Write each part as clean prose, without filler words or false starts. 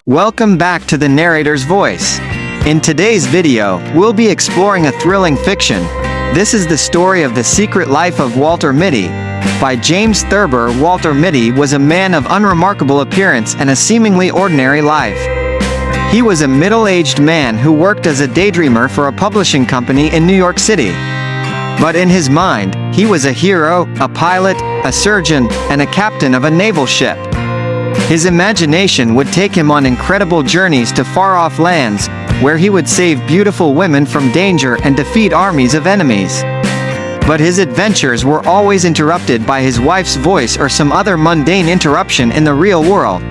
Welcome back to the narrator's voice. In today's video, we'll be exploring a thrilling fiction. This is the story of The Secret Life of Walter Mitty. By James Thurber. Walter Mitty was a man of unremarkable appearance and a seemingly ordinary life. He was a middle-aged man who worked as a daydreamer for a publishing company in New York City. But in his mind, he was a hero, a pilot, a surgeon, and a captain of a naval ship. His imagination would take him on incredible journeys to far-off lands, where he would save beautiful women from danger and defeat armies of enemies. But his adventures were always interrupted by his wife's voice or some other mundane interruption in the real world.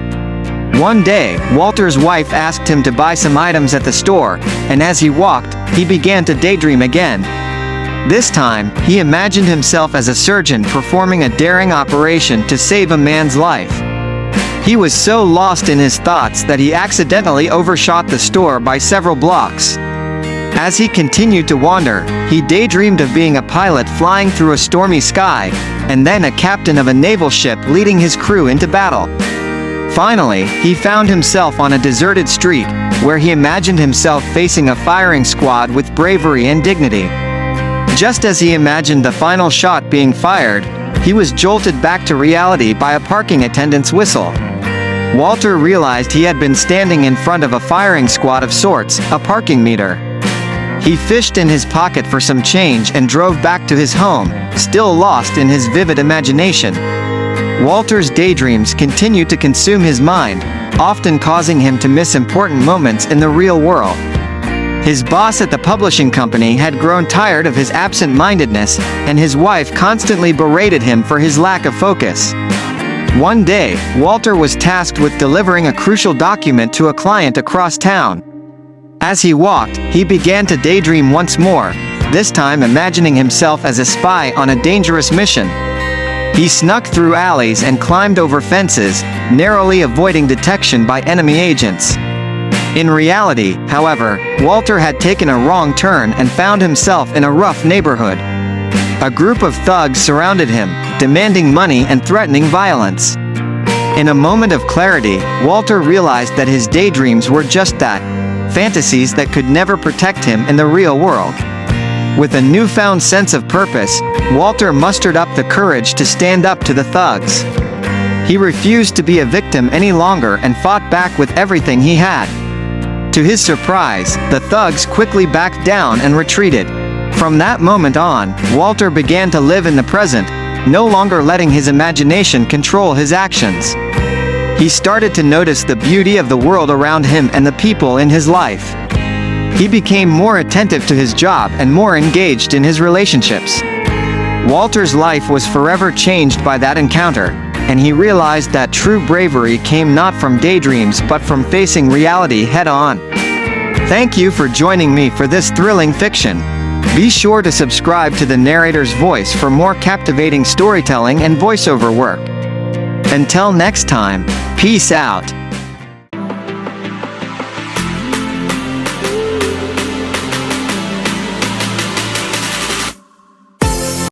One day, Walter's wife asked him to buy some items at the store, and as he walked, he began to daydream again. This time, he imagined himself as a surgeon performing a daring operation to save a man's life. He was so lost in his thoughts that he accidentally overshot the store by several blocks. As he continued to wander, he daydreamed of being a pilot flying through a stormy sky, and then a captain of a naval ship leading his crew into battle. Finally, he found himself on a deserted street, where he imagined himself facing a firing squad with bravery and dignity. Just as he imagined the final shot being fired, he was jolted back to reality by a parking attendant's whistle. Walter realized he had been standing in front of a firing squad of sorts, a parking meter. He fished in his pocket for some change and drove back to his home, still lost in his vivid imagination. Walter's daydreams continued to consume his mind, often causing him to miss important moments in the real world. His boss at the publishing company had grown tired of his absent-mindedness, and his wife constantly berated him for his lack of focus. One day, Walter was tasked with delivering a crucial document to a client across town. As he walked, he began to daydream once more, this time imagining himself as a spy on a dangerous mission. He snuck through alleys and climbed over fences, narrowly avoiding detection by enemy agents. In reality, however, Walter had taken a wrong turn and found himself in a rough neighborhood. A group of thugs surrounded him, demanding money and threatening violence. In a moment of clarity, Walter realized that his daydreams were just that, fantasies that could never protect him in the real world. With a newfound sense of purpose, Walter mustered up the courage to stand up to the thugs. He refused to be a victim any longer and fought back with everything he had. To his surprise, the thugs quickly backed down and retreated. From that moment on, Walter began to live in the present, no longer letting his imagination control his actions. He started to notice the beauty of the world around him and the people in his life. He became more attentive to his job and more engaged in his relationships. Walter's life was forever changed by that encounter, and he realized that true bravery came not from daydreams but from facing reality head-on. Thank you for joining me for this thrilling fiction. Be sure to subscribe to the narrator's voice for more captivating storytelling and voiceover work. Until next time, peace out.